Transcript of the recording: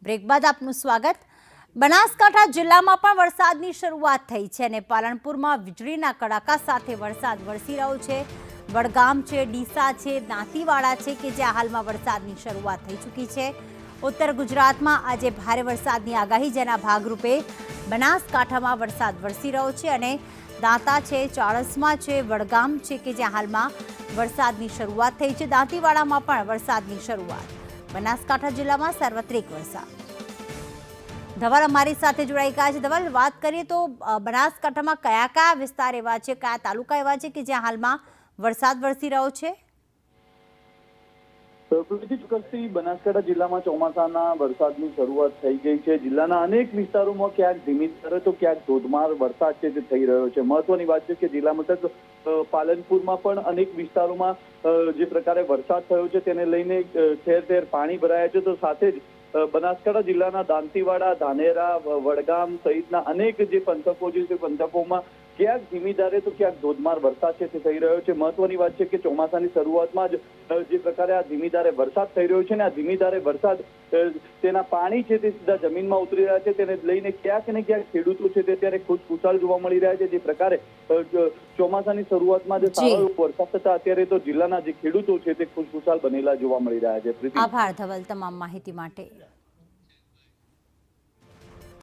Break બાદ આપનું સ્વાગત। બનાસકાંઠા જિલ્લામાં પણ વરસાદની શરૂઆત થઈ છે અને પાલનપુરમાં વીજળીના કડાકા સાથે વરસાદ વરસી રહ્યો છે। વડગામ છે, ડીસા છે, દાંતીવાડા છે કે જ્યાં હાલમાં વરસાદની શરૂઆત થઈ ચૂકી છે। ઉત્તર ગુજરાતમાં આજે ભારે વરસાદની આગાહી, જેના ભાગરૂપે બનાસકાંઠામાં વરસાદ વરસી રહ્યો છે અને દાંતા છે, ચાણસ્મા છે, વડગામ છે કે જ્યાં હાલમાં વરસાદની શરૂઆત થઈ છે। દાંતીવાડામાં પણ વરસાદની શરૂઆત। બનાસકાંઠા જિલ્લામાં સાર્વત્રિક વરસાદ। ધવલ અમારી સાથે જોડાઈ ગયા છે। ધવલ, વાત કરીએ તો બનાસકાંઠામાં કયા કયા વિસ્તાર એવા છે, કયા તાલુકા એવા છે કે જ્યાં હાલમાં વરસાદ વરસી રહ્યો છે? બનાસકાંઠા જિલ્લામાં ચોમાસાના વરસાદની શરૂઆત થઈ ગઈ છે। જિલ્લાના અનેક વિસ્તારોમાં ક્યાંક ધીમી ધારે તો ક્યાંક ધોધમાર વરસાદ છે તે થઈ રહ્યો છે। મહત્વની વાત છે કે જિલ્લા મથક પાલનપુરમાં પણ અનેક વિસ્તારોમાં જે પ્રકારે વરસાદ થયો છે તેને લઈને ઠેર ઠેર પાણી ભરાયા છે। તો સાથે જ બનાસકાંઠા જિલ્લાના દાંતીવાડા, ધાનેરા, વડગામ સહિતના અનેક જે પંથકો છે તે પંથકોમાં ક્યાંક ધીમી ધારે તો ક્યાંક ધોધમાર વરસાદ છે તે થઈ રહ્યો છે। મહત્વની વાત છે કે ચોમાસાની શરૂઆતમાં જ જે પ્રકારે આ ધીમી ધારે વરસાદ થઈ રહ્યો છે ને આ ધીમી ધારે વરસાદ તેના પાણી છે તે સીધા જમીનમાં ઉતરી રહ્યા છે, તેને લઈને ક્યાંક ને ક્યાંક ખેડૂતો છે તે ત્યારે ખુશખુશાલ જોવા મળી રહ્યા છે। જે પ્રકારે ચોમાસાની શરૂઆતમાં જે સારો વરસાદ થતા અત્યારે તો જિલ્લાના જે ખેડૂતો છે તે ખુશખુશાલ બનેલા જોવા મળી રહ્યા છે। આભાર ધવલ તમામ માહિતી માટે।